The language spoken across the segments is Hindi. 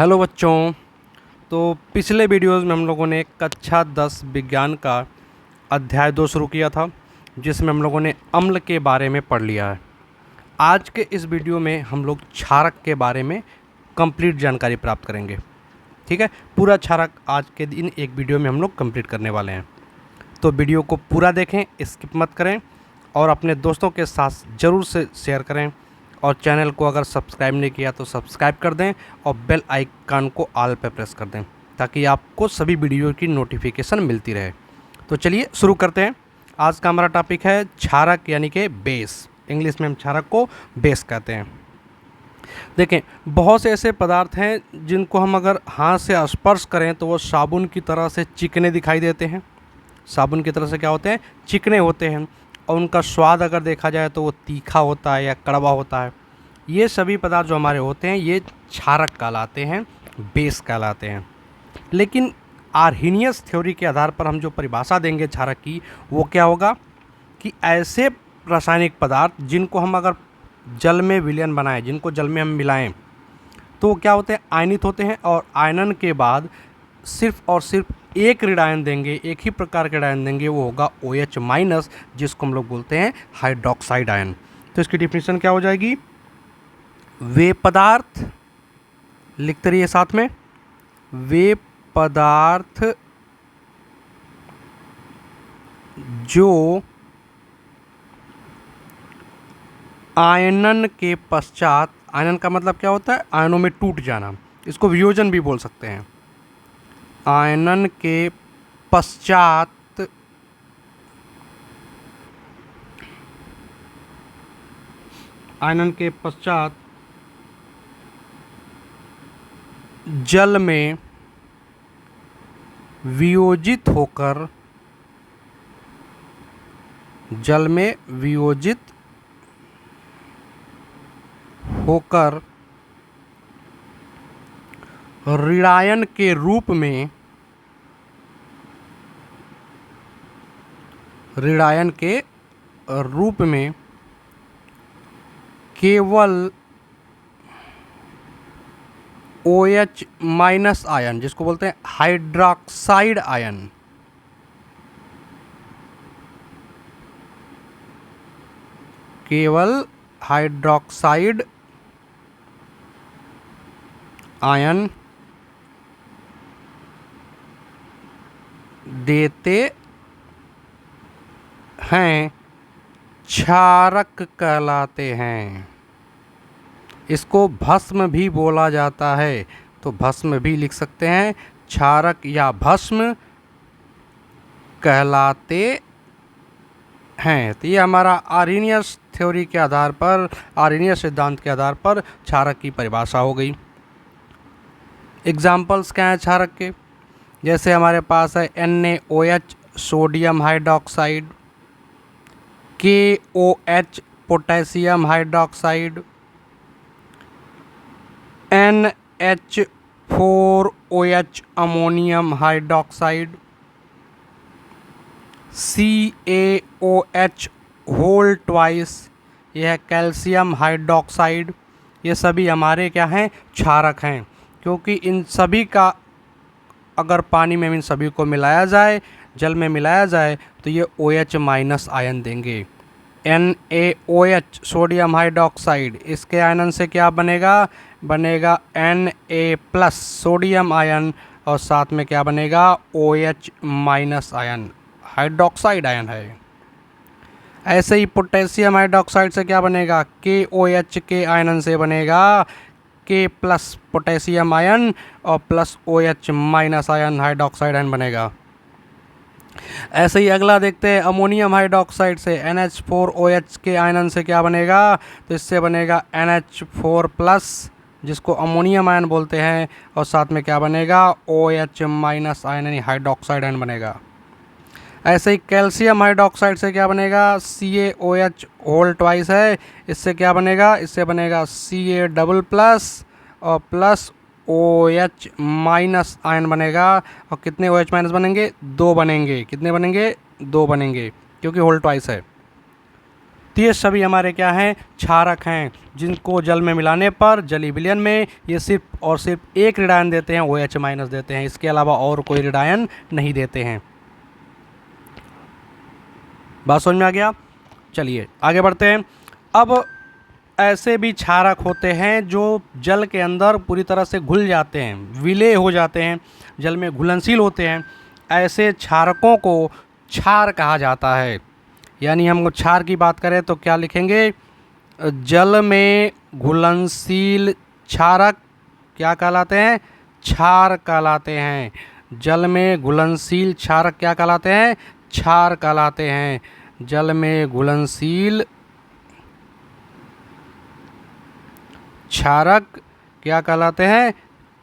हेलो बच्चों। तो पिछले वीडियोज़ में हम लोगों ने कक्षा 10 विज्ञान का अध्याय 2 शुरू किया था, जिसमें हम लोगों ने अम्ल के बारे में पढ़ लिया है। आज के इस वीडियो में हम लोग क्षारक के बारे में कंप्लीट जानकारी प्राप्त करेंगे। ठीक है, पूरा क्षारक आज के दिन एक वीडियो में हम लोग कंप्लीट करने वाले हैं। तो वीडियो को पूरा देखें, स्किप मत करें और अपने दोस्तों के साथ ज़रूर से शेयर करें। और चैनल को अगर सब्सक्राइब नहीं किया तो सब्सक्राइब कर दें और बेल आइकन को ऑल पे प्रेस कर दें, ताकि आपको सभी वीडियो की नोटिफिकेशन मिलती रहे। तो चलिए शुरू करते हैं। आज का हमारा टॉपिक है क्षारक यानी कि बेस। इंग्लिश में हम क्षारक को बेस कहते हैं। देखें, बहुत से ऐसे पदार्थ हैं जिनको हम अगर हाथ से स्पर्श करें तो वो साबुन की तरह से चिकने दिखाई देते हैं। साबुन की तरह से क्या होते हैं? चिकने होते हैं। और उनका स्वाद अगर देखा जाए तो वो तीखा होता है या कड़वा होता है। ये सभी पदार्थ जो हमारे होते हैं ये क्षारक कहलाते हैं, बेस कहलाते हैं। लेकिन आर्हीनियस थ्योरी के आधार पर हम जो परिभाषा देंगे क्षारक की, वो क्या होगा कि ऐसे रासायनिक पदार्थ जिनको हम अगर जल में विलयन बनाएं, जिनको जल में हम मिलाएं, तो क्या होते हैं? आयनित होते हैं। और आयनन के बाद सिर्फ और सिर्फ एक ऋण आयन देंगे, एक ही प्रकार के आयन देंगे, वो होगा OH-, जिसको हम लोग बोलते हैं हाइड्रोक्साइड आयन। तो इसकी डिफिनेशन क्या हो जाएगी? वे पदार्थ, लिखते रहिए साथ में, वे पदार्थ जो आयनन के पश्चात, आयनन का मतलब क्या होता है? आयनों में टूट जाना, इसको वियोजन भी बोल सकते हैं। आयनन के पश्चात जल में वियोजित होकर, ऋणायन के रूप में केवल OH- आयन, जिसको बोलते हैं हाइड्रोक्साइड आयन, केवल हाइड्रोक्साइड आयन देते हैं, क्षारक कहलाते हैं। इसको भस्म भी बोला जाता है, तो भस्म भी लिख सकते हैं, क्षारक या भस्म कहलाते हैं। तो ये हमारा आर्हीनियस थ्योरी के आधार पर, आर्हीनियस सिद्धांत के आधार पर क्षारक की परिभाषा हो गई। एग्जाम्पल्स क्या हैं क्षारक के? जैसे हमारे पास है NaOH, sodium hydroxide, KOH, potassium hydroxide, NH4OH, ammonium hydroxide, CaOH whole twice, यह है कैल्शियम हाइड्रोक्साइड। ये सभी हमारे क्या हैं? क्षारक हैं। क्योंकि इन सभी का अगर पानी में इन सभी को मिलाया जाए, जल में मिलाया जाए, तो ये OH- आयन देंगे। NaOH, सोडियम हाइड्रोक्साइड, इसके आयनन से क्या बनेगा? बनेगा Na+, सोडियम आयन, और साथ में क्या बनेगा? OH- आयन, हाइड्रोक्साइड आयन है। ऐसे ही पोटेशियम हाइड्रोक्साइड से क्या बनेगा? KOH के आयनन से बनेगा K+, पोटेशियम आयन, और plus OH- ion, hydroxide ion बनेगा। ऐसे ही अगला देखते हैं, अमोनियम हाइड्रोक्साइड से NH4OH के आयनन से क्या बनेगा? तो इससे बनेगा NH4+, जिसको अमोनियम आयन बोलते हैं, और साथ में क्या बनेगा? OH- आयन, यानी हाइड्रोक्साइड आयन बनेगा। ऐसे ही कैल्शियम हाइड्रोक्साइड से क्या बनेगा? CaOH होल ट्वाइस है, इससे क्या बनेगा? इससे बनेगा Ca++ और प्लस OH- आयन बनेगा। और कितने OH- बनेंगे? 2 बनेंगे। कितने बनेंगे? 2 बनेंगे, क्योंकि होल ट्वाइस है। तो ये सभी हमारे क्या हैं, क्षारक हैं, जिनको जल में मिलाने पर जलीय विलयन में ये सिर्फ और सिर्फ एक ऋणायन देते हैं, OH- देते हैं, इसके अलावा और कोई ऋणायन नहीं देते हैं। बात समझ में आ गया? चलिए आगे बढ़ते हैं। अब ऐसे भी क्षारक होते हैं जो जल के अंदर पूरी तरह से घुल जाते हैं, विलय हो जाते हैं, जल में घुलनशील होते हैं। ऐसे क्षारकों को क्षार कहा जाता है। यानी हम क्षार की बात करें तो क्या लिखेंगे, जल में घुलनशील क्षारक क्या कहलाते हैं, क्षार कहलाते हैं। जल में घुलनशील क्षारक क्या कहलाते हैं, क्षार कहलाते हैं। जल में घुलनशील क्षारक क्या कहलाते हैं,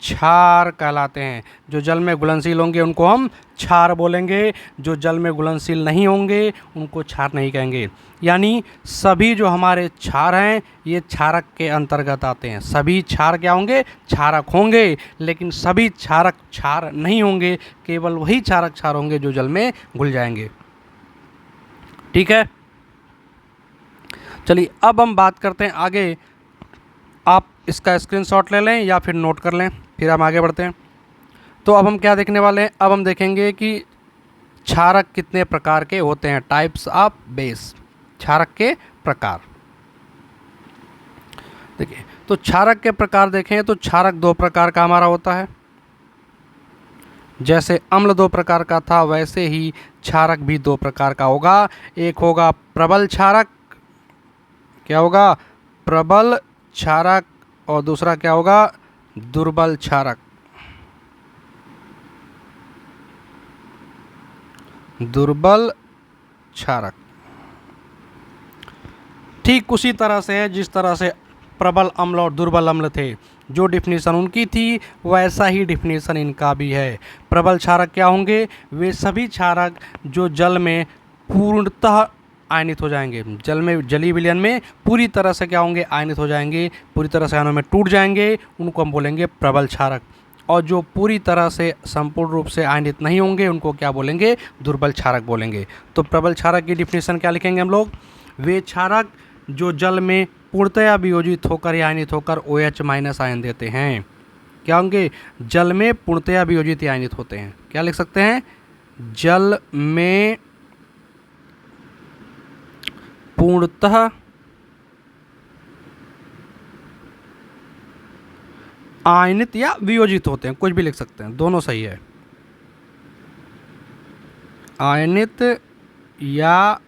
क्षार कहलाते हैं। जो जल में घुलनशील होंगे उनको हम क्षार बोलेंगे, जो जल में घुलनशील नहीं होंगे उनको क्षार नहीं कहेंगे। यानी सभी जो हमारे क्षार हैं ये क्षारक के अंतर्गत आते हैं। सभी क्षार क्या होंगे, क्षारक होंगे, लेकिन सभी क्षारक क्षार नहीं होंगे, केवल वही क्षारक क्षार होंगे जो जल में घुल जाएंगे। ठीक है, चलिए अब हम बात करते हैं आगे। आप इसका स्क्रीनशॉट ले लें या फिर नोट कर लें, फिर हम आगे बढ़ते हैं। तो अब हम क्या देखने वाले हैं, अब हम देखेंगे कि क्षारक कितने प्रकार के होते हैं, टाइप्स ऑफ बेस, क्षारक के प्रकार। देखिए, तो क्षारक के प्रकार देखें तो क्षारक दो प्रकार का हमारा होता है। जैसे अम्ल दो प्रकार का था वैसे ही क्षारक भी दो प्रकार का होगा। एक होगा प्रबल क्षारक, क्या होगा, प्रबल क्षारक, और दूसरा क्या होगा, दुर्बल क्षारक। दुर्बल क्षारक ठीक उसी तरह से है जिस तरह से प्रबल अम्ल और दुर्बल अम्ल थे, जो डिफिनीशन उनकी थी वैसा ही डिफिनीशन इनका भी है। प्रबल क्षारक क्या होंगे, वे सभी क्षारक जो जल में पूर्णतः आयनित हो जाएंगे, जल में जलीय विलयन में पूरी तरह से क्या होंगे, आयनित हो जाएंगे, पूरी तरह से आयनों में टूट जाएंगे, उनको हम बोलेंगे प्रबल क्षारक। और जो पूरी तरह से संपूर्ण रूप से आयनित नहीं होंगे उनको क्या बोलेंगे, दुर्बल क्षारक बोलेंगे। तो प्रबल क्षारक की डिफिनीशन क्या लिखेंगे हम लोग, वे क्षारक जो जल में पूर्णतया वियोजित होकर या आयनित होकर OH- आयन देते हैं। क्या होंगे, जल में पूर्णतया वियोजित या आयनित होते हैं। क्या लिख सकते हैं, जल में पूर्णतः आयनित या वियोजित होते हैं, कुछ भी लिख सकते हैं, दोनों सही है। आयनित या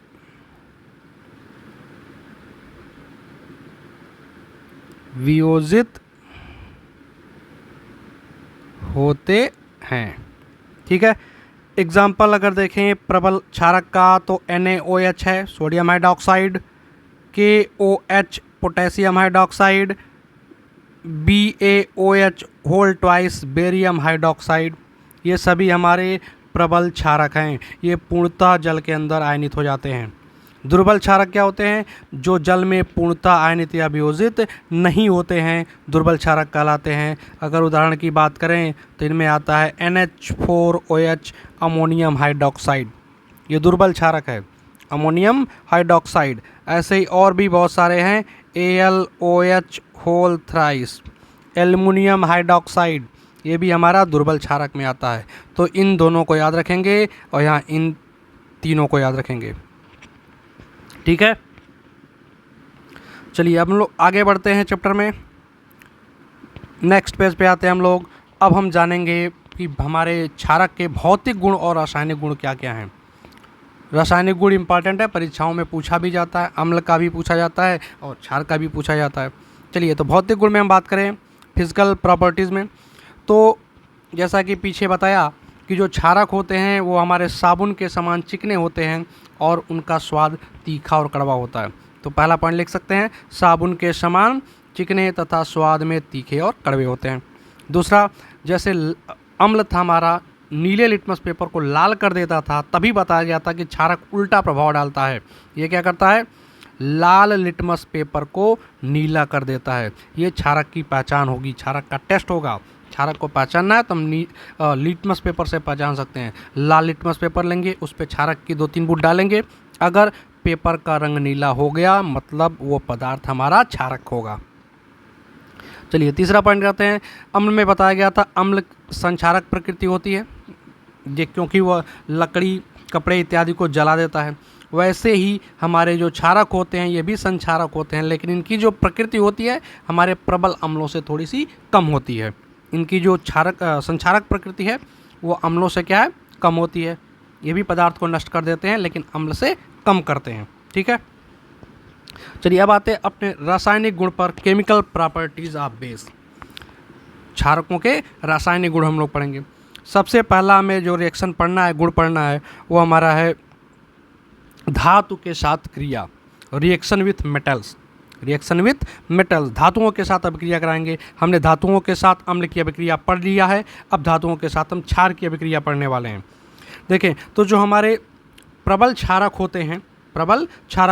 वियोजित होते हैं। ठीक है, एग्जाम्पल अगर देखें प्रबल क्षारक का तो NaOH है, sodium hydroxide, KOH potassium hydroxide, BaOH whole twice barium hydroxide, ये सभी हमारे प्रबल क्षारक हैं। ये पूर्णतः जल के अंदर आयनित हो जाते हैं। दुर्बल क्षारक क्या होते हैं, जो जल में पूर्णतः आयनित या वियोजित नहीं होते हैं, दुर्बल क्षारक कहलाते हैं। अगर उदाहरण की बात करें तो इनमें आता है NH4OH अमोनियम हाइड्रोक्साइड, ये दुर्बल क्षारक है, अमोनियम हाइड्रोक्साइड। ऐसे ही और भी बहुत सारे हैं, AlOH whole thrice, aluminium hydroxide, ये भी हमारा दुर्बल क्षारक में आता है। तो इन दोनों को याद रखेंगे और यहाँ इन तीनों को याद रखेंगे। ठीक है, चलिए अब हम लोग आगे बढ़ते हैं चैप्टर में, नेक्स्ट पेज पे आते हैं हम लोग। अब हम जानेंगे कि हमारे क्षारक के भौतिक गुण और रासायनिक गुण क्या क्या हैं। रासायनिक गुण इंपॉर्टेंट है, परीक्षाओं में पूछा भी जाता है, अम्ल का भी पूछा जाता है और क्षार का भी पूछा जाता है। चलिए, तो भौतिक गुण में हम बात करें फिजिकल प्रॉपर्टीज़ में, तो जैसा कि पीछे बताया कि जो क्षारक होते हैं वो हमारे साबुन के समान चिकने होते हैं और उनका स्वाद तीखा और कड़वा होता है। तो पहला पॉइंट लिख सकते हैं, साबुन के समान चिकने तथा स्वाद में तीखे और कड़वे होते हैं। दूसरा, जैसे अम्ल था हमारा, नीले लिटमस पेपर को लाल कर देता था, तभी बताया गया था कि क्षारक उल्टा प्रभाव डालता है। ये क्या करता है, लाल लिटमस पेपर को नीला कर देता है। ये क्षारक की पहचान होगी, क्षारक का टेस्ट होगा। क्षारक को पहचानना है तो हम लिटमस पेपर से पहचान सकते हैं। लाल लिटमस पेपर लेंगे, उस पर क्षारक की 2-3 बूंद डालेंगे, अगर पेपर का रंग नीला हो गया, मतलब वो पदार्थ हमारा क्षारक होगा। चलिए तीसरा पॉइंट करते हैं। अम्ल में बताया गया था अम्ल संक्षारक प्रकृति होती है, ये क्योंकि वह लकड़ी, कपड़े इत्यादि को जला देता है। वैसे ही हमारे जो क्षारक होते हैं ये भी संक्षारक होते हैं, लेकिन इनकी जो प्रकृति होती है हमारे प्रबल अम्लों से थोड़ी सी कम होती है। इनकी जो संक्षारक प्रकृति है वो अम्लों से क्या है, कम होती है। ये भी पदार्थ को नष्ट कर देते हैं लेकिन अम्ल से कम करते हैं। ठीक है, चलिए अब आते हैं अपने रासायनिक गुण पर, केमिकल प्रॉपर्टीज ऑफ बेस। क्षारकों के रासायनिक गुण हम लोग पढ़ेंगे। सबसे पहला हमें जो रिएक्शन पढ़ना है, गुण पढ़ना है, वो हमारा है धातु के साथ क्रिया, reaction with metals. Reaction with metals, धातुओं के साथ अभिक्रिया कराएंगे। हमने धातुओं के साथ अम्ल की अभिक्रिया पढ़ लिया है, अब धातुओं के साथ हम क्षार की अभिक्रिया पढ़ने वाले हैं। देखें तो जो हमारे प्रबल क्षारक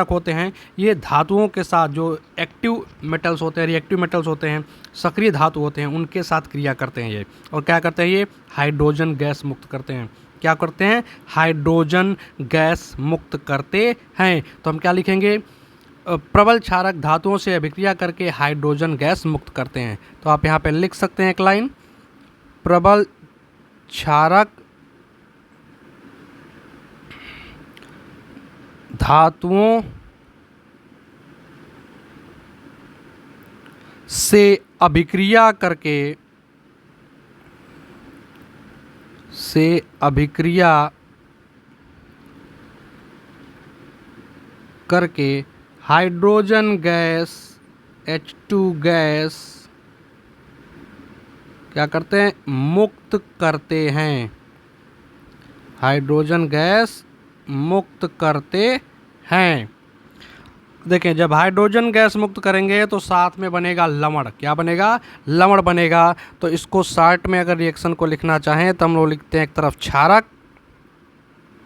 होते हैं, ये धातुओं के साथ जो एक्टिव मेटल्स होते हैं, रिएक्टिव मेटल्स होते हैं, सक्रिय धातु होते हैं, उनके साथ क्रिया करते हैं ये। और क्या करते हैं ये, हाइड्रोजन गैस मुक्त करते हैं। क्या करते हैं, हाइड्रोजन गैस मुक्त करते हैं। तो हम क्या लिखेंगे, प्रबल क्षारक धातुओं से अभिक्रिया करके हाइड्रोजन गैस मुक्त करते हैं। तो आप यहाँ पे लिख सकते हैं एक लाइन, प्रबल क्षारक धातुओं से अभिक्रिया करके हाइड्रोजन गैस H2 गैस क्या करते हैं, मुक्त करते हैं। हाइड्रोजन गैस मुक्त करते हैं। देखें जब हाइड्रोजन गैस मुक्त करेंगे तो साथ में बनेगा लवण। क्या बनेगा, लवण बनेगा। तो इसको शॉर्ट में अगर रिएक्शन को लिखना चाहें तो हम लोग लिखते हैं एक तरफ क्षारक,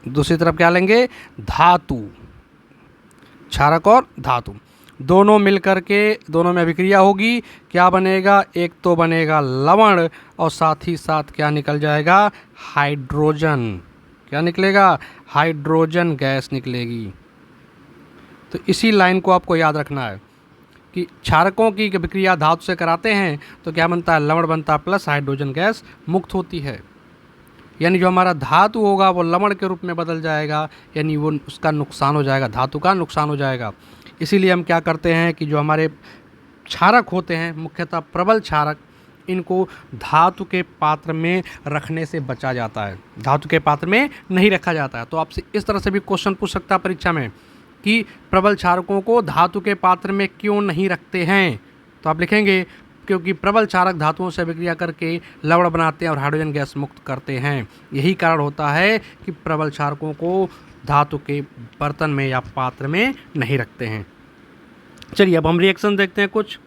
दूसरी तरफ क्या लेंगे, धातु। क्षारक और धातु दोनों मिलकर के, दोनों में अभिक्रिया होगी, क्या बनेगा, एक तो बनेगा लवण और साथ ही साथ क्या निकल जाएगा, हाइड्रोजन। क्या निकलेगा, हाइड्रोजन गैस निकलेगी। तो इसी लाइन को आपको याद रखना है कि क्षारकों की अभिक्रिया धातु से कराते हैं तो क्या बनता है, लवण बनता है प्लस हाइड्रोजन गैस मुक्त होती है। यानी जो हमारा धातु होगा वो लवण के रूप में बदल जाएगा, यानी वो उसका नुकसान हो जाएगा, धातु का नुकसान हो जाएगा। इसीलिए हम क्या करते हैं कि जो हमारे क्षारक होते हैं, मुख्यतः प्रबल क्षारक, इनको धातु के पात्र में रखने से बचा जाता है, धातु के पात्र में नहीं रखा जाता है। तो आपसे इस तरह से भी क्वेश्चन पूछ सकता है परीक्षा में कि प्रबल क्षारकों को धातु के पात्र में क्यों नहीं रखते हैं। तो आप लिखेंगे क्योंकि प्रबल क्षारक धातुओं से अभिक्रिया करके लवण बनाते हैं और हाइड्रोजन गैस मुक्त करते हैं। यही कारण होता है कि प्रबल क्षारकों को धातु के बर्तन में या पात्र में नहीं रखते हैं। चलिए अब हम रिएक्शन देखते हैं कुछ।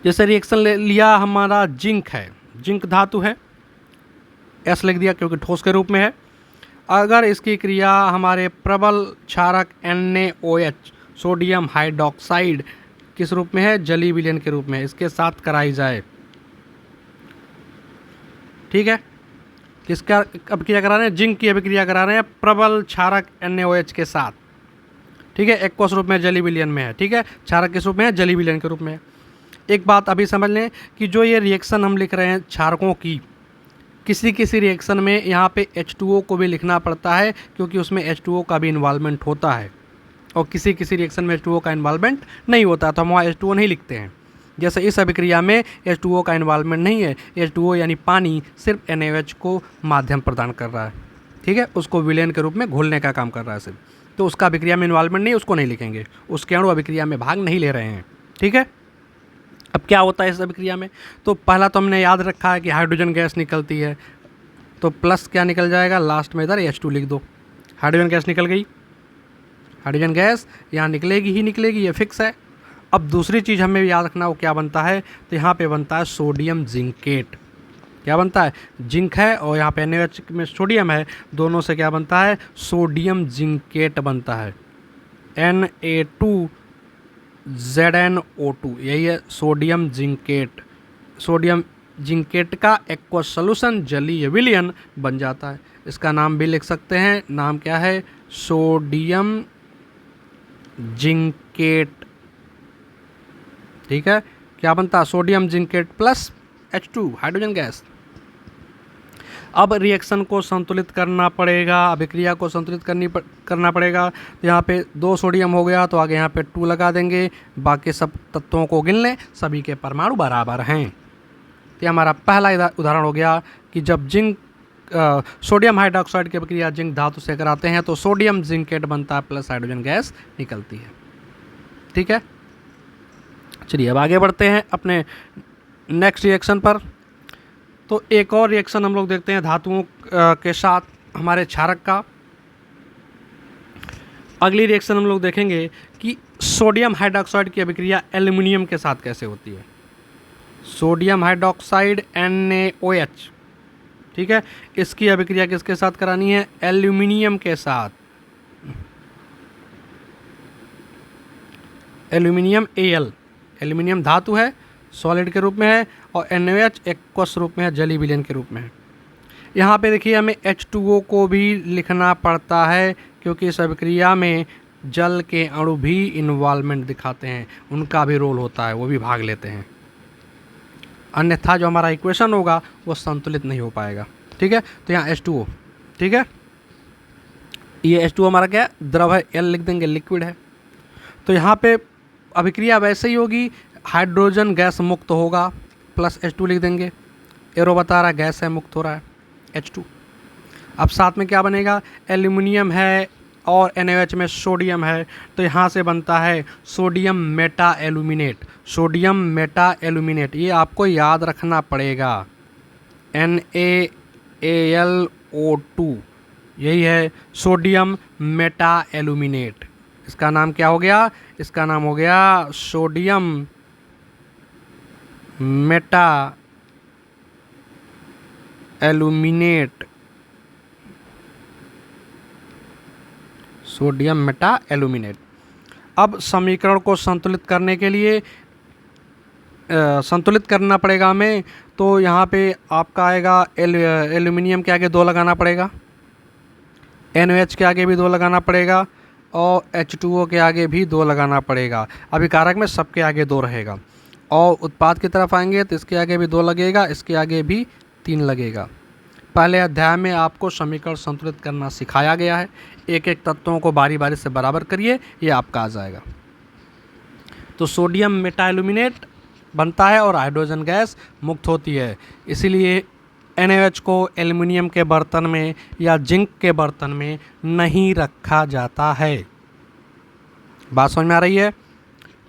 जैसे रिएक्शन लिया हमारा जिंक है, जिंक धातु है, एस लिख दिया क्योंकि ठोस के रूप में है। अगर इसकी क्रिया हमारे प्रबल क्षारक NaOH सोडियम हाइड्रोक्साइड किस रूप में है, जलीय विलयन के रूप में, इसके साथ कराई जाए, ठीक है, किसका अभिक्रिया करा रहे हैं, जिंक की अभिक्रिया करा रहे हैं प्रबल क्षारक NaOH के साथ, ठीक है, एक्वस रूप में जलीय विलयन में है, ठीक है, क्षारक किस रूप में है, जलीय विलयन के रूप में। एक बात अभी समझ लें कि जो ये रिएक्शन हम लिख रहे हैं क्षारकों की, किसी किसी रिएक्शन में यहाँ पे H2O को भी लिखना पड़ता है क्योंकि उसमें H2O का भी इन्वॉल्वमेंट होता है, और किसी किसी रिएक्शन में H2O का इन्वॉल्वमेंट नहीं होता, तो हम वहाँ H2O नहीं लिखते हैं। जैसे इस अभिक्रिया में H2O का इन्वॉल्वमेंट नहीं है, H2O यानी पानी सिर्फ NaOH को माध्यम प्रदान कर रहा है, ठीक है, उसको विलयन के रूप में घोलने का काम कर रहा है सिर्फ, तो उसका अभिक्रिया में इन्वॉल्वमेंट नहीं, उसको नहीं लिखेंगे, उसके अणु अभिक्रिया में भाग नहीं ले रहे हैं, ठीक है। अब क्या होता है इस अभिक्रिया में, तो पहला तो हमने याद रखा है कि हाइड्रोजन गैस निकलती है, तो प्लस क्या निकल जाएगा, लास्ट में इधर H2 लिख दो, हाइड्रोजन गैस निकल गई, हाइड्रोजन गैस यहाँ निकलेगी ही निकलेगी, ये फिक्स है। अब दूसरी चीज़ हमें याद रखना, वो क्या बनता है, तो यहाँ पे बनता है सोडियम जिंकेट। क्या बनता है, जिंक है और यहाँ पे NaOH में सोडियम है, दोनों से क्या बनता है, सोडियम जिंकेट बनता है, Na2ZnO2, यही है सोडियम जिंकेट, सोडियम जिंकेट का एक्वस सॉल्यूशन जलीय विलयन बन जाता है। इसका नाम भी लिख सकते हैं, नाम क्या है, सोडियम जिंकेट। ठीक है, क्या बनता है, sodium zincate plus H2 hydrogen gas. अब रिएक्शन को संतुलित करना पड़ेगा, अभिक्रिया को संतुलित करना पड़ेगा। तो यहाँ पे 2 सोडियम हो गया तो आगे यहाँ पे 2 लगा देंगे, बाकी सब तत्वों को गिन लें, सभी के परमाणु बराबर हैं। तो हमारा पहला उदाहरण हो गया कि जब जिंक सोडियम हाइड्रोक्साइड की अभिक्रिया जिंक धातु से कराते हैं तो सोडियम जिंकेट बनता है प्लस हाइड्रोजन गैस निकलती है। ठीक है, चलिए अब आगे बढ़ते हैं अपने नेक्स्ट रिएक्शन पर। तो एक और रिएक्शन हम लोग देखते हैं धातुओं के साथ हमारे क्षारक का। अगली रिएक्शन हम लोग देखेंगे कि सोडियम हाइड्रोक्साइड की अभिक्रिया एल्युमिनियम के साथ कैसे होती है। सोडियम हाइड्रोक्साइड NaOH, ठीक है, इसकी अभिक्रिया किसके साथ करानी है, एल्युमिनियम के साथ। एल्युमिनियम Al, एल्युमिनियम धातु है, सॉलिड के रूप में है, और NaOH एक्वस रूप में है, जलीय विलयन के रूप में है। यहाँ पे देखिए हमें H2O को भी लिखना पड़ता है क्योंकि इस अभिक्रिया में जल के अणु भी इन्वॉल्वमेंट दिखाते हैं, उनका भी रोल होता है, वो भी भाग लेते हैं, अन्यथा जो हमारा इक्वेशन होगा वो संतुलित नहीं हो पाएगा। ठीक है, तो यहाँ H2O, ठीक है, ये H2O हमारा क्या है, द्रव है, L लिख देंगे, लिक्विड है। तो यहाँ पे अभिक्रिया वैसे ही होगी, हाइड्रोजन गैस मुक्त होगा, प्लस H2 लिख देंगे, एरो बता रहा है गैस है, मुक्त हो रहा है H2। अब साथ में क्या बनेगा, एल्युमिनियम है और NaOH में सोडियम है, तो यहाँ से बनता है sodium Meta aluminate. Sodium Meta aluminate ये आपको याद रखना पड़ेगा, NaAlO2, यही है सोडियम मेटा एल्यूमिनेट। इसका नाम क्या हो गया, इसका नाम हो गया sodium Meta aluminate. Sodium Meta aluminate. अब समीकरण को संतुलित करने के लिए संतुलित करना पड़ेगा हमें, तो यहाँ पे आपका आएगा एल्यूमिनियम के आगे 2 लगाना पड़ेगा, NaOH के आगे भी 2 लगाना पड़ेगा, और H2O के आगे भी 2 लगाना पड़ेगा। अभिकारक में सबके आगे 2 रहेगा, और उत्पाद की तरफ आएंगे तो इसके आगे भी 2 लगेगा, इसके आगे भी 3 लगेगा। पहले अध्याय में आपको समीकरण संतुलित करना सिखाया गया है, एक एक तत्वों को बारी बारी से बराबर करिए, ये आपका आ जाएगा। तो सोडियम मेटा एल्यूमिनेट बनता है और हाइड्रोजन गैस मुक्त होती है, इसीलिए NaOH को एल्युमिनियम के बर्तन में या जिंक के बर्तन में नहीं रखा जाता है। बात समझ में आ रही है?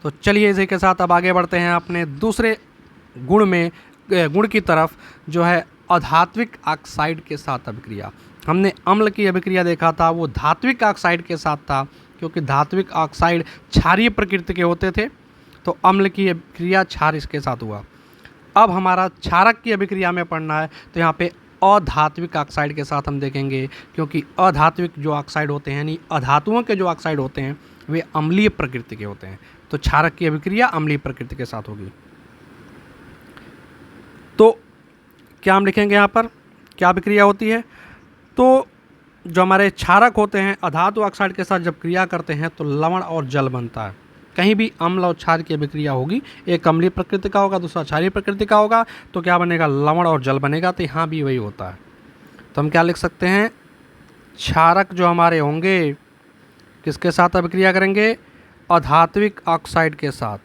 तो चलिए इसी के साथ अब आगे बढ़ते हैं अपने दूसरे गुण की तरफ, जो है अधात्विक ऑक्साइड के साथ अभिक्रिया। हमने अम्ल की अभिक्रिया देखा था, वो धात्विक ऑक्साइड के साथ था, क्योंकि धात्विक ऑक्साइड क्षारीय प्रकृति के होते थे, तो अम्ल की अभिक्रिया क्षार इसके साथ हुआ। अब हमारा क्षारक की अभिक्रिया में पढ़ना है, तो यहाँ पे अधात्विक ऑक्साइड के साथ हम देखेंगे, क्योंकि अधात्विक जो ऑक्साइड होते हैं, यानी अधातुओं के जो ऑक्साइड होते हैं, वे अम्लीय प्रकृति के होते हैं, तो क्षारक की अभिक्रिया अम्लीय प्रकृति के साथ होगी। तो क्या हम लिखेंगे यहाँ पर, क्या अभिक्रिया होती है, तो जो हमारे क्षारक होते हैं अधातु ऑक्साइड के साथ जब क्रिया करते हैं तो लवण और जल बनता है। कहीं भी अम्ल और क्षार की अभिक्रिया होगी, एक अम्लीय प्रकृति का होगा, दूसरा क्षारीय प्रकृति का होगा, तो क्या बनेगा, लवण और जल बनेगा। तो यहाँ भी वही होता है, तो हम क्या लिख सकते हैं, क्षारक जो हमारे होंगे किसके साथ अभिक्रिया करेंगे, अधात्विक ऑक्साइड के साथ,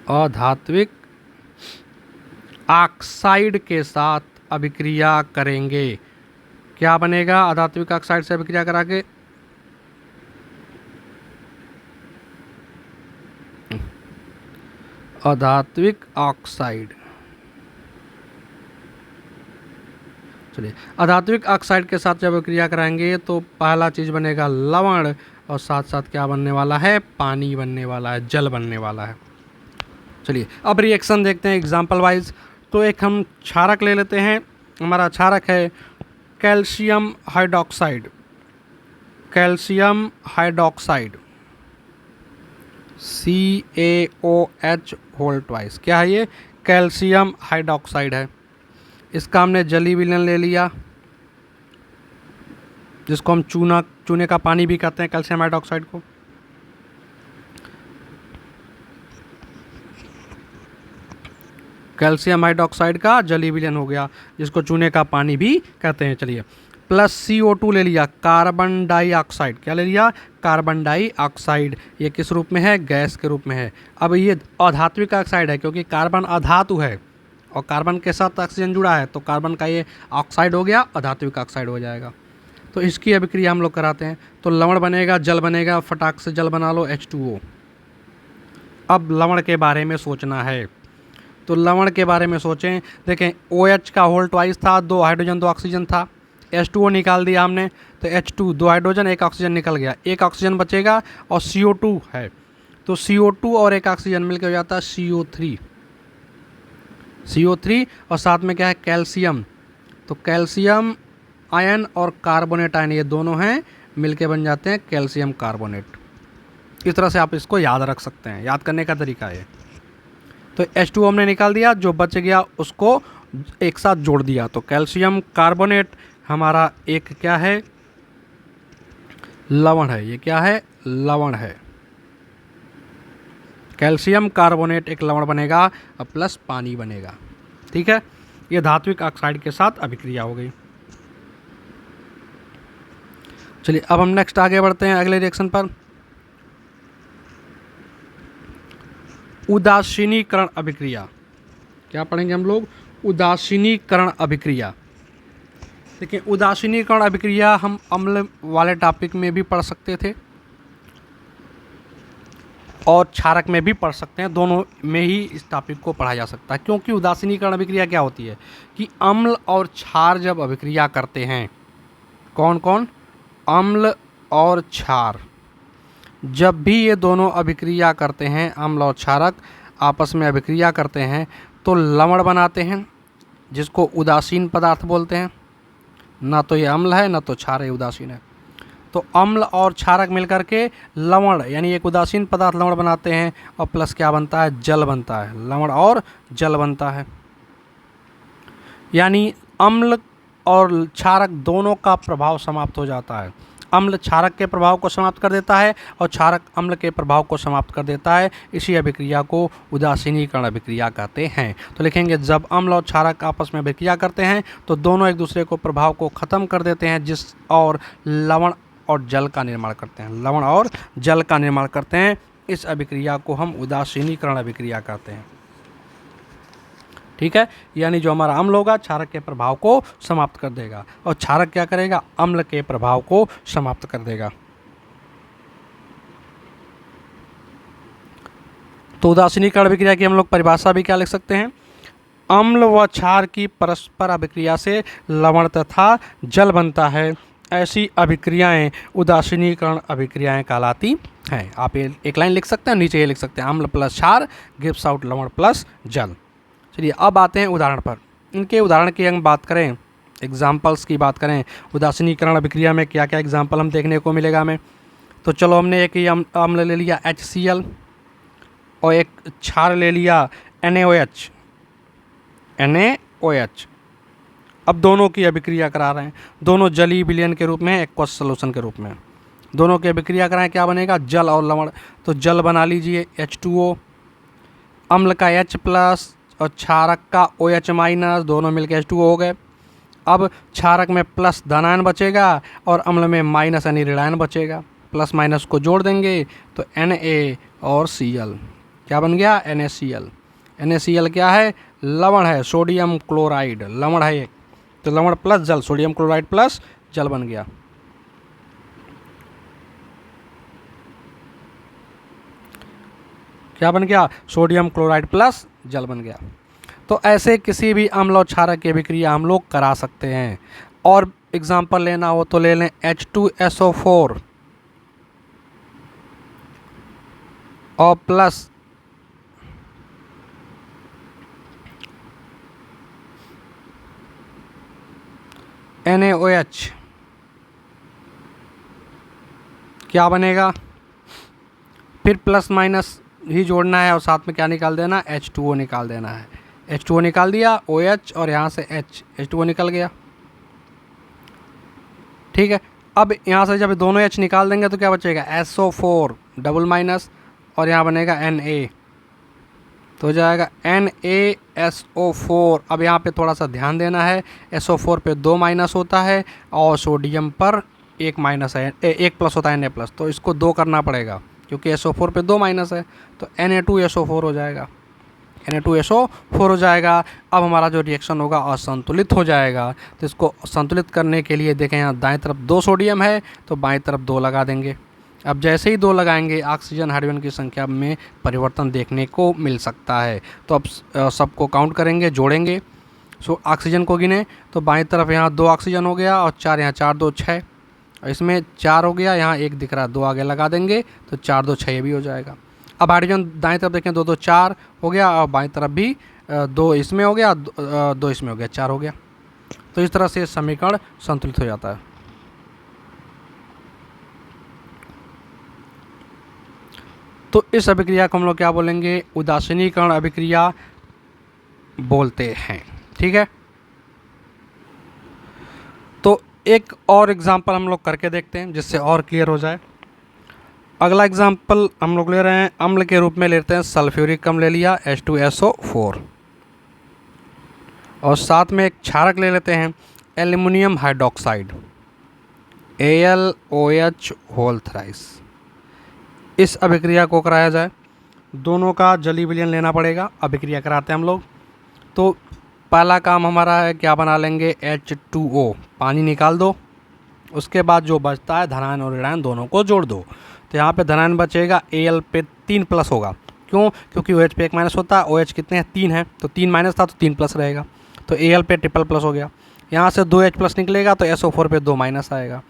अधात्विक ऑक्साइड के साथ अभिक्रिया करेंगे। क्या बनेगा, अधात्विक ऑक्साइड से अभिक्रिया करा के अधात्विक ऑक्साइड, चलिए अधात्विक ऑक्साइड के साथ जब क्रिया कराएंगे तो पहला चीज़ बनेगा लवण, और साथ साथ क्या बनने वाला है, पानी बनने वाला है, जल बनने वाला है। चलिए अब रिएक्शन देखते हैं एग्जाम्पल वाइज। तो एक हम क्षारक ले लेते हैं, हमारा क्षारक है calcium hydroxide, calcium hydroxide CaOH whole twice. क्या है ये? कैल्शियम हाइड्रोक्साइड है। इसका हमने जली विलयन ले लिया, जिसको हम चूने का पानी भी कहते हैं, कैल्शियम हाइड्रोक्साइड को। कैल्शियम हाइड्रोक्साइड का जली विलयन हो गया, जिसको चूने का पानी भी कहते हैं। चलिए, प्लस CO2 ले लिया, कार्बन डाइऑक्साइड। क्या ले लिया? Carbon dioxide. ये किस रूप में है? गैस के रूप में है। अब ये अधात्विक ऑक्साइड है, क्योंकि कार्बन अधातु है और कार्बन के साथ ऑक्सीजन जुड़ा है, तो कार्बन का ये ऑक्साइड हो गया, अधात्विक ऑक्साइड हो जाएगा। तो इसकी अभिक्रिया हम लोग कराते हैं, तो लवण बनेगा, जल बनेगा, फटाक से जल बना लो, H2O। अब लवण के बारे में सोचना है, तो लवण के बारे में सोचें। देखें, OH का होल ट्वाइस था, 2 हाइड्रोजन 2 ऑक्सीजन था, H2O निकाल दिया हमने, तो H2 2 हाइड्रोजन 1 ऑक्सीजन निकल गया, 1 ऑक्सीजन बचेगा और CO2 है, तो CO2 और 1 ऑक्सीजन मिलकर हो जाता है CO3 और साथ में क्या है? कैल्शियम। तो कैल्शियम आयन और कार्बोनेट आयन, ये दोनों हैं, मिलके बन जाते हैं कैल्शियम कार्बोनेट। इस तरह से आप इसको याद रख सकते हैं, याद करने का तरीका है। तो H2O हमने निकाल दिया, जो बच गया उसको एक साथ जोड़ दिया, तो कैल्शियम कार्बोनेट हमारा एक क्या है? लवण है। ये क्या है? लवण है। कैल्शियम कार्बोनेट एक लवण बनेगा और प्लस पानी बनेगा। ठीक है, ये धात्विक ऑक्साइड के साथ अभिक्रिया हो गई। चलिए, अब हम नेक्स्ट आगे बढ़ते हैं अगले रिएक्शन पर। उदासीनीकरण अभिक्रिया। क्या पढ़ेंगे हम लोग? उदासीनीकरण अभिक्रिया। देखिए, उदासीनीकरण अभिक्रिया हम अम्ल वाले टॉपिक में भी पढ़ सकते थे और क्षारक में भी पढ़ सकते हैं, दोनों में ही इस टॉपिक को पढ़ा जा सकता है। क्योंकि उदासीनीकरण अभिक्रिया क्या होती है कि अम्ल और क्षार जब अभिक्रिया करते हैं, कौन कौन? अम्ल और क्षार, जब भी ये दोनों अभिक्रिया करते हैं, अम्ल और क्षारक आपस में अभिक्रिया करते हैं, तो लवण बनाते हैं, जिसको उदासीन पदार्थ बोलते हैं। ना तो ये अम्ल है, ना तो क्षार है, उदासीन है। तो अम्ल और क्षारक मिलकर के लवण यानी एक उदासीन पदार्थ लवण बनाते हैं, और प्लस क्या बनता है? जल बनता है। लवण और जल बनता है, यानी अम्ल और क्षारक दोनों का प्रभाव समाप्त हो जाता है। अम्ल क्षारक के प्रभाव को समाप्त कर देता है और क्षारक अम्ल के प्रभाव को समाप्त कर देता है। इसी अभिक्रिया को उदासीनीकरण अभिक्रिया कहते हैं। तो लिखेंगे, जब अम्ल और क्षारक आपस में अभिक्रिया करते हैं तो दोनों एक दूसरे को प्रभाव को ख़त्म कर देते हैं, जिस और लवण और जल का निर्माण करते हैं। लवण और जल का निर्माण करते हैं। इस अभिक्रिया को हम उदासीनीकरण अभिक्रिया कहते हैं। ठीक है, यानी जो हमारा अम्ल होगा क्षारक के प्रभाव को समाप्त कर देगा, और क्षारक क्या करेगा? अम्ल के प्रभाव को समाप्त कर देगा। तो उदासीनीकरण अभिक्रिया की हम लोग परिभाषा भी क्या लिख सकते हैं? अम्ल व क्षार की परस्पर अभिक्रिया से लवण तथा जल बनता है। ऐसी अभिक्रियाएं उदासीनीकरण अभिक्रियाएं कहलाती हैं। आप ये एक लाइन लिख सकते हैं, नीचे ये लिख सकते हैं, अम्ल प्लस क्षार गिव्स आउट लवण प्लस जल। चलिए, अब आते हैं उदाहरण पर। इनके उदाहरण की हम बात करें, एग्जाम्पल्स की बात करें, उदासीनीकरण अभिक्रिया में क्या क्या एग्जाम्पल हम देखने को मिलेगा हमें। तो चलो, हमने एक ही अम्ल ले लिया HCl और एक क्षार ले लिया NaOH। अब दोनों की अभिक्रिया करा रहे हैं, दोनों जलीय विलयन के रूप में, एक्वस सॉल्यूशन के रूप में। दोनों की अभिक्रिया कराएं, क्या बनेगा? जल और लवण। तो जल बना लीजिए H2O, अम्ल का H प्लस और क्षारक का OH माइनस, दोनों मिलकर H2O हो गए। अब क्षारक में प्लस धनायन बचेगा और अम्ल में माइनस यानी ऋणायन बचेगा। प्लस माइनस को जोड़ देंगे तो Na और Cl क्या बन गया? NaCl। NaCl क्या है? लवण है, सोडियम क्लोराइड लवण है एक, तो लवण प्लस जल, सोडियम क्लोराइड प्लस जल बन गया। क्या बन गया? सोडियम क्लोराइड प्लस जल बन गया। तो ऐसे किसी भी अम्ल और क्षारक की अभिक्रिया हम लोग करा सकते हैं। और एग्जाम्पल लेना हो तो ले लें H2SO4 और प्लस NaOH, क्या बनेगा? फिर प्लस माइनस ही जोड़ना है और साथ में क्या निकाल देना, H2O निकाल देना है। H2O निकाल दिया, OH और यहाँ से H2O निकल गया। ठीक है, अब यहाँ से जब दोनों H निकाल देंगे तो क्या बचेगा, SO4 डबल माइनस और यहाँ बनेगा Na, तो हो जाएगा NaSO4। अब यहाँ पे थोड़ा सा ध्यान देना है, SO4 पे 2 माइनस होता है और सोडियम पर 1 माइनस है, 1 प्लस होता है Na प्लस, तो इसको 2 करना पड़ेगा क्योंकि SO4 पे 2 माइनस है, तो Na2SO4 हो जाएगा, Na2SO4 हो जाएगा। अब हमारा जो रिएक्शन होगा असंतुलित हो जाएगा, तो इसको संतुलित करने के लिए देखें यहाँ दाएं तरफ 2 सोडियम है तो बाएं तरफ 2 लगा देंगे। अब जैसे ही 2 लगाएंगे ऑक्सीजन हाइड्रोजन की संख्या में परिवर्तन देखने को मिल सकता है। तो अब सबको काउंट करेंगे, जोड़ेंगे। ऑक्सीजन को गिने तो बाएं तरफ यहाँ 2 ऑक्सीजन हो गया और 4 यहाँ 4 2 6, और इसमें 4 हो गया, यहाँ 1 दिख रहा है 2 आगे लगा देंगे तो 4 2 6 ये भी हो जाएगा। अब हाइड्रोजन दाएं तरफ देखें 2 2 4 हो गया और बाएं तरफ भी 2 इसमें हो गया, 2 इसमें हो गया, 4 हो गया। तो इस तरह से समीकरण संतुलित हो जाता है। तो इस अभिक्रिया को हम लोग क्या बोलेंगे, उदासीनीकरण अभिक्रिया बोलते हैं। ठीक है, तो एक और एग्जांपल हम लोग करके देखते हैं जिससे और क्लियर हो जाए। अगला एग्जांपल हम लोग ले रहे हैं, अम्ल के रूप में लेते हैं सल्फ्यूरिक अम्ल ले लिया H2SO4, और साथ में एक क्षारक ले लेते हैं aluminium hydroxide AlOH whole thrice. इस अभिक्रिया को कराया जाए, दोनों का जली विलयन लेना पड़ेगा, अभिक्रिया कराते हैं हम लोग। तो पहला काम हमारा है क्या बना लेंगे, H2O, पानी निकाल दो, उसके बाद जो बचता है धनायन और ऋणायन दोनों को जोड़ दो। तो यहाँ पे धनायन बचेगा, Al पे 3 प्लस होगा, क्यों, क्योंकि OH पे 1 माइनस होता है, OH कितने हैं 3 है, तो 3 माइनस था तो 3 प्लस रहेगा, तो Al पे ट्रिपल प्लस हो गया। यहाँ से 2H प्लस निकलेगा तो SO4 पे 2 माइनस आएगा।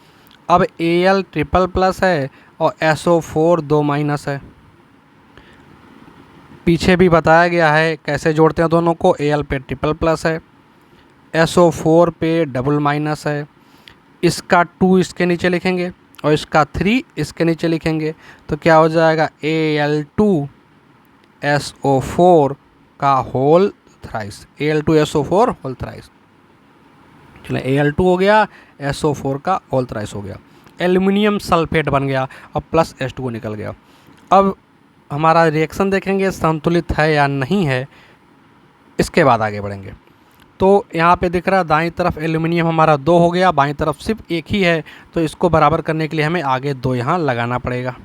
अब Al ट्रिपल प्लस है और SO4 2 माइनस है। पीछे भी बताया गया है कैसे जोड़ते हैं दोनों को, Al पे ट्रिपल प्लस है, SO4 पे डबल माइनस है, इसका 2 इसके नीचे लिखेंगे और इसका 3 इसके नीचे लिखेंगे, तो क्या हो जाएगा Al2SO4 का whole thrice, Al2SO4 whole thrice. चलो Al2 हो गया, SO4 का होल थ्राइस हो गया, एल्युमिनियम सल्फेट बन गया और प्लस H2O निकल गया। अब हमारा रिएक्शन देखेंगे संतुलित है या नहीं है, इसके बाद आगे बढ़ेंगे। तो यहाँ पे दिख रहा है दाईं तरफ एल्युमिनियम हमारा 2 हो गया, बाईं तरफ सिर्फ 1 ही है, तो इसको बराबर करने के लिए हमें आगे 2 यहाँ लगाना पड़ेगा।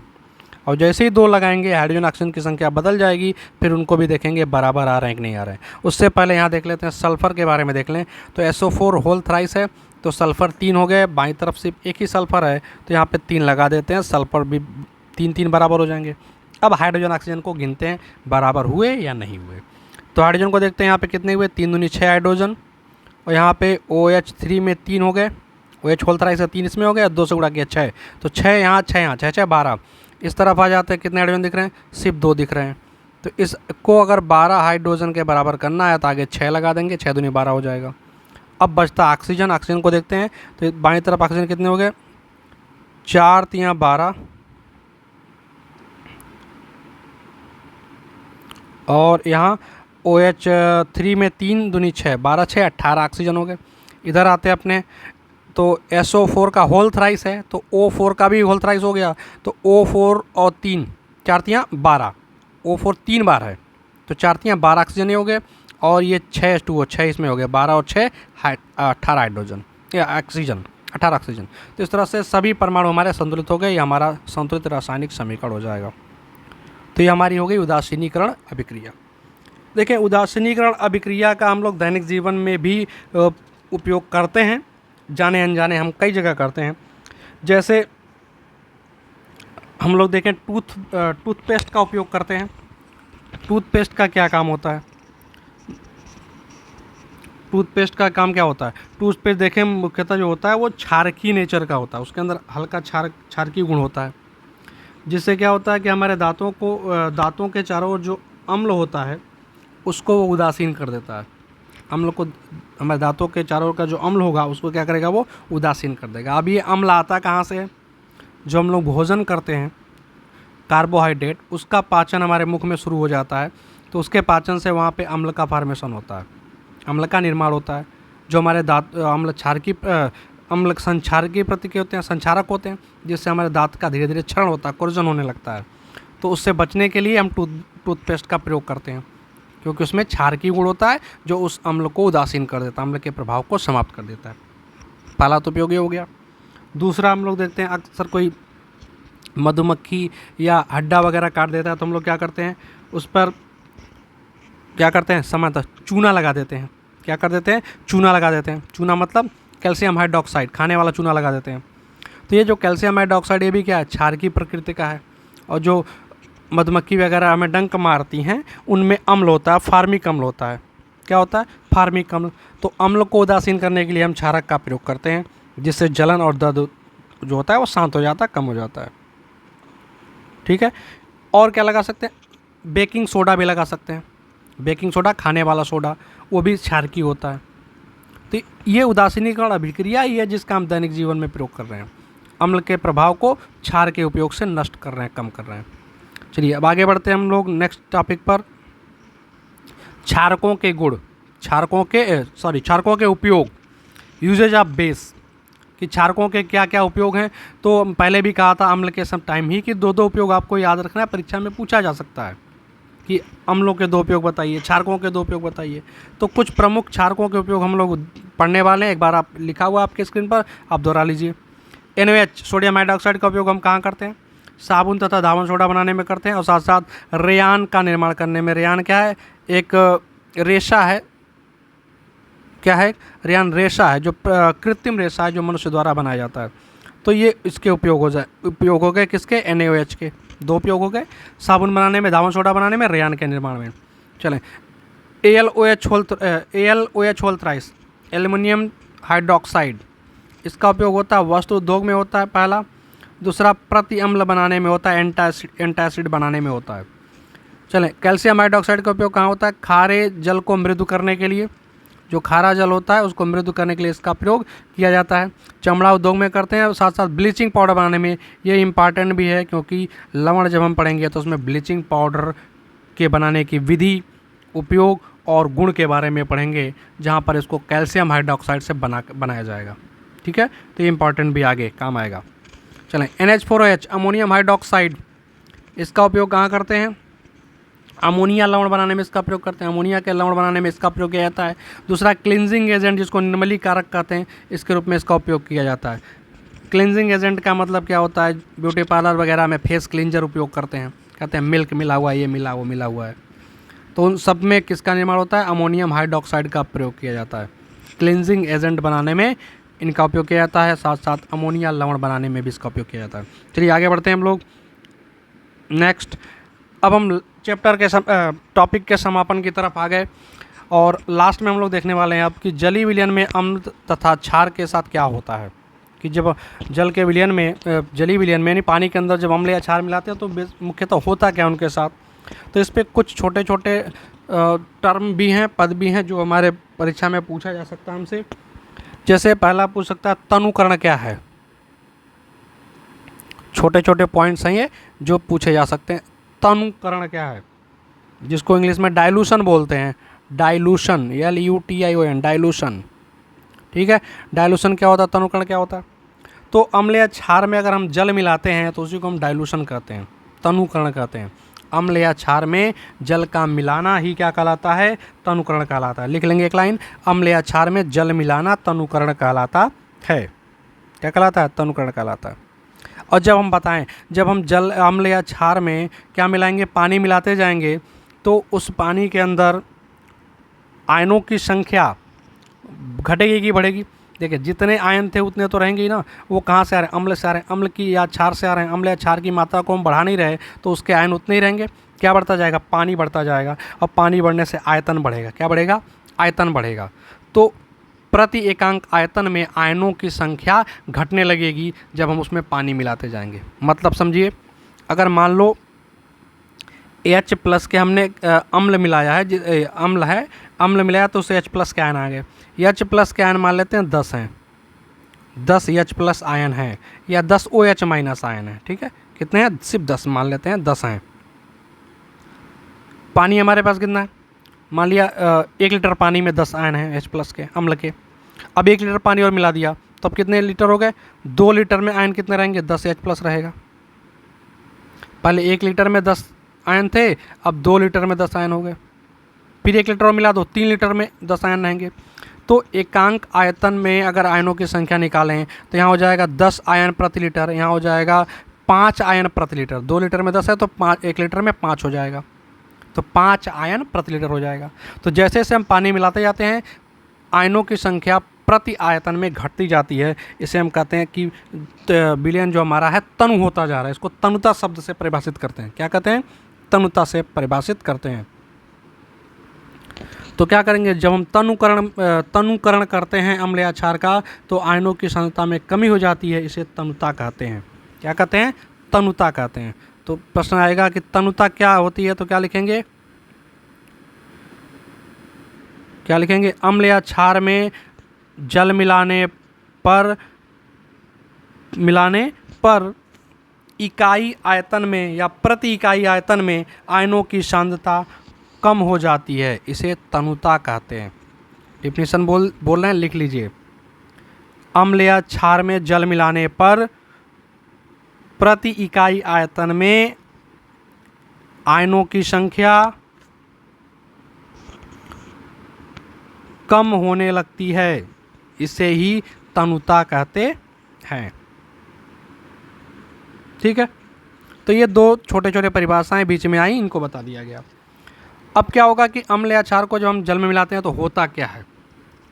और जैसे ही 2 लगाएंगे हाइड्रोजन ऑक्सीजन की संख्या बदल जाएगी, फिर उनको भी देखेंगे बराबर आ रहे हैं कि नहीं आ रहे हैं। उससे पहले यहाँ देख लेते हैं सल्फ़र के बारे में देख लें। तो SO4 होल थ्राइस है, तो सल्फ़र 3 हो गए, बाईं तरफ सिर्फ 1 ही सल्फ़र है, तो यहाँ पे 3 लगा देते हैं, सल्फ़र भी 3 3 बराबर हो जाएंगे। अब हाइड्रोजन ऑक्सीजन को गिनते हैं बराबर हुए या नहीं हुए। तो हाइड्रोजन को देखते हैं यहाँ पे कितने हुए, 3 दूनी 6 हाइड्रोजन, और यहाँ पे OH3 में 3 हो गए, OH होल थ्राइस है 3 इसमें हो गया, 2 से गुणा किया 6, तो 6 यहाँ 6 यहाँ 6 6 12। इस तरफ आ जाते हैं, कितने हाइड्रोजन दिख रहे हैं, सिर्फ 2 दिख रहे हैं। तो इसको अगर 12 हाइड्रोजन के बराबर करना है तो आगे 6 लगा देंगे, 6 दूनी 12 हो जाएगा। अब बचता ऑक्सीजन, ऑक्सीजन को देखते हैं। तो बाईं तरफ ऑक्सीजन कितने हो गए, 4 3 12, और यहाँ OH3 में 3 दूनी 6, 12 6 18 ऑक्सीजन हो गए। इधर आते हैं अपने, तो SO4 का होल थ्राइस है, तो O4 का भी होल थ्राइस हो गया, तो O4 और 3 4 3 12, O4 3 बार है, तो 4 3 12 ऑक्सीजन हो गए, और ये 6 H2O 6 इसमें हो गए, 12 और 6 18 हाइड्रोजन या ऑक्सीजन, 18 ऑक्सीजन। तो इस तरह से सभी परमाणु हमारे संतुलित हो गए, ये हमारा संतुलित रासायनिक समीकरण हो जाएगा। तो ये हमारी हो गई उदासीनीकरण अभिक्रिया। देखें, उदासीनीकरण अभिक्रिया का हम लोग दैनिक जीवन में भी उपयोग करते हैं, जाने अनजाने हम कई जगह करते हैं। जैसे हम लोग देखें टूथपेस्ट का उपयोग करते हैं। टूथपेस्ट का क्या काम होता है, टूथपेस्ट का काम क्या होता है, टूथपेस्ट देखें मुख्यतः जो होता है वो क्षारकीय नेचर का होता है, उसके अंदर हल्का क्षारकीय गुण होता है, जिससे क्या होता है कि हमारे दांतों के चारों ओर जो अम्ल होता है उसको वो उदासीन कर देता है। अम्ल को, हमारे दांतों के चारों ओर का जो अम्ल होगा उसको क्या करेगा, वो उदासीन कर देगा। अब ये अम्ल आता कहाँ से है, जो हम लोग भोजन करते हैं कार्बोहाइड्रेट, उसका पाचन हमारे मुख में शुरू हो जाता है, तो उसके पाचन से वहाँ पे अम्ल का फॉर्मेशन होता है, अम्ल का निर्माण होता है, जो हमारे दांत अम्ल संक्षार की प्रतिक्रिया होते हैं, संक्षारक होते हैं, जिससे हमारे दांत का धीरे धीरे क्षरण होता है, कोर्जन होने लगता है। तो उससे बचने के लिए हम टूथपेस्ट का प्रयोग करते हैं, क्योंकि उसमें क्षारकीय गुण होता है जो उस अम्ल को उदासीन कर देता है, अम्ल के प्रभाव को समाप्त कर देता है। पहला तो उपयोगी हो गया। दूसरा हम लोग देखते हैं, अक्सर कोई मधुमक्खी या हड्डा वगैरह काट देता है तो हम लोग क्या करते हैं, उस पर क्या करते हैं, सामान्यतः चूना लगा देते हैं। क्या कर देते हैं, चूना लगा देते हैं। चूना मतलब कैल्शियम हाइड्रोक्साइड, खाने वाला चूना लगा देते हैं। तो ये जो कैल्शियम हाइड्रोक्साइड ये भी क्या है, क्षार की प्रकृति का है। और जो मधुमक्खी वगैरह हमें डंक मारती हैं उनमें अम्ल होता है, फार्मिक अम्ल होता है। क्या होता है, फार्मिक अम्ल। तो अम्ल को उदासीन करने के लिए हम क्षारक का प्रयोग करते हैं, जिससे जलन और दर्द जो होता है वो शांत हो जाता है, कम हो जाता है। ठीक है। और क्या लगा सकते हैं, बेकिंग सोडा भी लगा सकते हैं। बेकिंग सोडा, खाने वाला सोडा, वो भी क्षारकीय होता है। तो ये उदासीनीकरण अभिक्रिया ही है जिसका हम दैनिक जीवन में प्रयोग कर रहे हैं। अम्ल के प्रभाव को क्षार के उपयोग से नष्ट कर रहे हैं, कम कर रहे हैं। चलिए अब आगे बढ़ते हैं हम लोग नेक्स्ट टॉपिक पर। क्षारकों के गुण, क्षारकों के उपयोग, यूजेज ऑफ बेस, कि क्षारकों के क्या क्या उपयोग हैं। तो पहले भी कहा था अम्ल के सब टाइम ही कि दो उपयोग आपको याद रखना है, परीक्षा में पूछा जा सकता है कि अम्लों के 2 उपयोग बताइए, क्षारकों के 2 उपयोग बताइए। तो कुछ प्रमुख क्षारकों के उपयोग हम लोग पढ़ने वाले हैं। एक बार आप लिखा हुआ आपके स्क्रीन पर, आप दोहरा लीजिए। NaOH, सोडियम हाइड्रोक्साइड का उपयोग हम कहाँ करते हैं, साबुन तथा धावन सोडा बनाने में करते हैं, और साथ साथ रेयान का निर्माण करने में। रेयान क्या है, एक रेशा है, क्या है, रेयान रेशा है, जो कृत्रिम रेशा है जो मनुष्य द्वारा बनाया जाता है। तो ये इसके उपयोग हो गए किसके, NaOH के 2 उपयोग हो गए, साबुन बनाने में, धावन सोडा बनाने में, रेयान के निर्माण में। चलें, AlOH whole thrice, aluminium hydroxide, इसका उपयोग होता है वस्त्र उद्योग में होता है, पहला। दूसरा प्रति अम्ल बनाने में होता है, एंटासिड बनाने में होता है। चलें, कैल्शियम हाइड्रोक्साइड का उपयोग कहाँ होता है, खारे जल को मृदु करने के लिए। जो खारा जल होता है उसको मृदु करने के लिए इसका प्रयोग किया जाता है। चमड़ा उद्योग में करते हैं, और साथ साथ ब्लीचिंग पाउडर बनाने में। ये इम्पॉर्टेंट भी है क्योंकि लवण जब हम पढ़ेंगे तो उसमें ब्लीचिंग पाउडर के बनाने की विधि, उपयोग और गुण के बारे में पढ़ेंगे, जहाँ पर इसको कैल्शियम हाइड्रोक्साइड से बनाया जाएगा। ठीक है, तो ये इंपॉर्टेंट भी आगे काम आएगा। चलें, NH4OH, अमोनियम हाइड्रोक्साइड, इसका उपयोग कहाँ करते हैं, अमोनिया लवण बनाने में इसका प्रयोग करते हैं, अमोनिया के लवण बनाने में इसका प्रयोग किया जाता है। दूसरा क्लिनजिंग एजेंट, जिसको निर्मलीकारक कहते हैं, इसके रूप में इसका उपयोग किया जाता है। क्लिनजिंग एजेंट का मतलब क्या होता है, ब्यूटी पार्लर वगैरह में फेस क्लिनजर उपयोग करते हैं, कहते हैं मिल्क मिला हुआ है, ये मिला हुआ है। तो उन सब में किसका निर्माण होता है, अमोनियम हाइड्रोक्साइड का प्रयोग किया जाता है। क्लिनजिंग एजेंट बनाने में इनका उपयोग किया जाता है, साथ साथ अमोनिया लवण बनाने में भी इसका उपयोग किया जाता है। चलिए आगे बढ़ते हैं हम लोग नेक्स्ट। अब हम चैप्टर के टॉपिक के समापन की तरफ आ गए, और लास्ट में हम लोग देखने वाले हैं अब कि जलीय विलयन में अम्ल तथा क्षार के साथ क्या होता है। कि जब जलीय विलयन में यानी पानी के अंदर जब अम्ल या क्षार मिलाते हैं तो मुख्यतः होता क्या उनके साथ। तो इस पर कुछ छोटे छोटे टर्म भी हैं, पद भी हैं, जो हमारे परीक्षा में पूछा जा सकता है हमसे। जैसे पहला पूछ सकता है तनुकरण क्या है। छोटे छोटे पॉइंट्स हैं ये जो पूछे जा सकते हैं। तनुकरण क्या है, जिसको इंग्लिश में डाइल्यूशन बोलते हैं, डाइल्यूशन, LUTION, डाइल्यूशन। ठीक है, डाइल्यूशन क्या होता है, तनुकरण क्या होता है। तो अम्ल या क्षार में अगर हम जल मिलाते हैं तो उसी को हम डाइल्यूशन कहते हैं, तनुकरण कहते हैं। अम्ल या क्षार में जल का मिलाना ही क्या कहलाता है, तनुकरण कहलाता है। लिख लेंगे एक लाइन, अम्ल या क्षार में जल मिलाना तनुकरण कहलाता है। क्या कहलाता है, तनुकरण कहलाता है। और जब हम बताएं, जब हम जल अम्ल या क्षार में क्या मिलाएंगे, पानी मिलाते जाएंगे, तो उस पानी के अंदर आयनों की संख्या घटेगी कि बढ़ेगी। देखिए जितने आयन थे उतने तो रहेंगे ही ना, वो कहाँ से आ रहे हैं, अम्ल से आ रहे हैं, अम्ल की या क्षार से आ रहे हैं। अम्ल या क्षार की मात्रा को हम बढ़ा नहीं रहे तो उसके आयन उतने ही रहेंगे। क्या बढ़ता जाएगा, पानी बढ़ता जाएगा, और पानी बढ़ने से आयतन बढ़ेगा। क्या बढ़ेगा, आयतन बढ़ेगा। तो प्रति एकांक आयतन में आयनों की संख्या घटने लगेगी जब हम उसमें पानी मिलाते जाएंगे। मतलब समझिए, अगर मान लो H+ के हमने अम्ल मिलाया है, अम्ल मिलाया तो उससे H+ के आयन आ गए। H+ के आयन मान लेते हैं 10 हैं, 10 H+ आयन है, या 10 OH- आयन है। ठीक है, कितने हैं? सिर्फ 10 मान लेते हैं, 10 हैं। पानी हमारे पास कितना है? मान लिया 1 लीटर पानी में 10 आयन हैं H+ के, अम्ल के। अब 1 लीटर पानी और मिला दिया तो अब कितने लीटर हो गए? 2 लीटर में आयन कितने रहेंगे? 10 H+ रहेगा। पहले 1 लीटर में 10 आयन थे, अब 2 लीटर में 10 आयन हो गए। फिर 1 लीटर और मिला दो, 3 लीटर में 10 आयन रहेंगे। तो एकांक आयतन में अगर आयनों की संख्या निकालें तो यहाँ हो जाएगा 10 आयन प्रति लीटर, यहाँ हो जाएगा 5 आयन प्रति लीटर। 2 लीटर में 10 है तो 1 लीटर में 5 हो जाएगा, तो 5 आयन प्रति लीटर हो जाएगा। तो जैसे जैसे हम पानी मिलाते जाते हैं आयनों की संख्या प्रति आयतन में घटती जाती है। इसे हम कहते हैं कि विलयन जो हमारा है तनु होता जा रहा है। इसको तनुता शब्द से परिभाषित करते हैं। क्या कहते हैं? तनुता से परिभाषित करते हैं। तो क्या करेंगे, जब हम तनुकरण करते हैं अम्ल या क्षार का तो आयनों की सांद्रता में कमी हो जाती है, इसे तनुता कहते हैं। क्या कहते हैं? तनुता कहते हैं। तो प्रश्न आएगा कि तनुता क्या होती है, तो क्या लिखेंगे? क्या लिखेंगे? अम्ल या क्षार में जल मिलाने पर इकाई आयतन में या प्रति इकाई आयतन में आयनों की सांद्रता कम हो जाती है, इसे तनुता कहते हैं। डिफिनेशन बोल रहे हैं, लिख लीजिए। अम्ल या क्षार में जल मिलाने पर प्रति इकाई आयतन में आयनों की संख्या कम होने लगती है, इसे ही तनुता कहते हैं। ठीक है, तो ये 2 छोटे छोटे परिभाषाएं बीच में आई, इनको बता दिया गया। अब क्या होगा कि अम्ल या क्षार को जब हम जल में मिलाते हैं तो होता क्या है,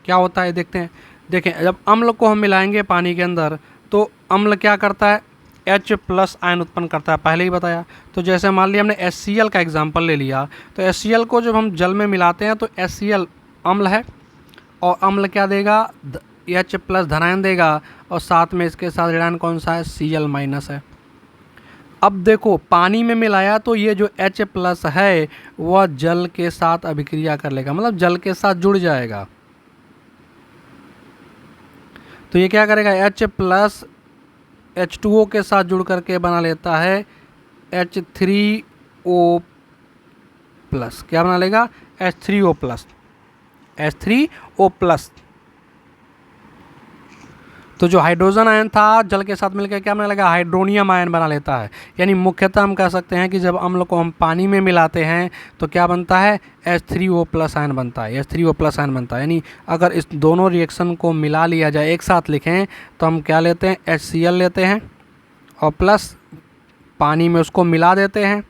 क्या होता है देखते हैं। देखें, जब अम्ल को हम मिलाएंगे पानी के अंदर तो अम्ल क्या करता है? H+ आयन उत्पन्न करता है, पहले ही बताया। तो जैसे मान लिया हमने HCl का एग्जाम्पल ले लिया, तो HCl को जब हम जल में मिलाते हैं तो HCl अम्ल है और अम्ल क्या देगा? H+ धनायन देगा और साथ में इसके साथ ऋणायन कौन सा है? Cl- है। अब देखो पानी में मिलाया तो ये जो H+ है वह जल के साथ अभिक्रिया कर लेगा, मतलब जल के साथ जुड़ जाएगा। तो ये क्या करेगा? H+ H2O के साथ जुड़ करके बना लेता है H3O+। क्या बना लेगा? H3O+। तो जो हाइड्रोजन आयन था जल के साथ मिलकर क्या बना लेगा? हाइड्रोनियम आयन बना लेता है। यानी मुख्यतः हम कह सकते हैं कि जब अम्ल को हम पानी में मिलाते हैं तो क्या बनता है? H3O+ आयन बनता है। H3O+ आयन बनता है। यानी अगर इस दोनों रिएक्शन को मिला लिया जाए, एक साथ लिखें तो हम क्या लेते हैं? HCl लेते हैं और प्लस पानी में उसको मिला देते हैं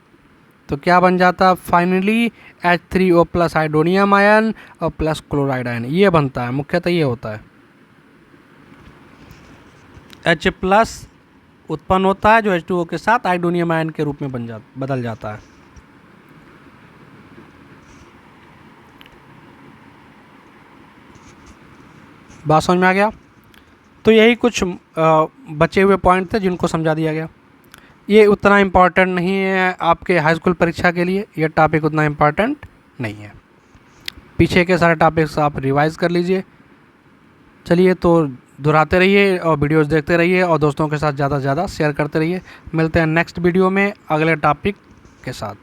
तो क्या बन जाता है? फाइनली H3O+ हाइड्रोनियम आयन और प्लस क्लोराइड आयन, ये बनता है। मुख्यतः ये होता है। H+ उत्पन्न होता है जो H2O के साथ हाइड्रोनियम आयन के रूप में बदल जाता है। बात समझ में आ गया? तो यही कुछ बचे हुए पॉइंट थे जिनको समझा दिया गया। ये उतना इम्पॉर्टेंट नहीं है आपके हाई स्कूल परीक्षा के लिए, ये टॉपिक उतना इम्पॉर्टेंट नहीं है। पीछे के सारे टॉपिक्स आप रिवाइज कर लीजिए। चलिए, तो दोहराते रहिए और वीडियोस देखते रहिए और दोस्तों के साथ ज़्यादा से ज़्यादा शेयर करते रहिए। मिलते हैं नेक्स्ट वीडियो में अगले टॉपिक के साथ।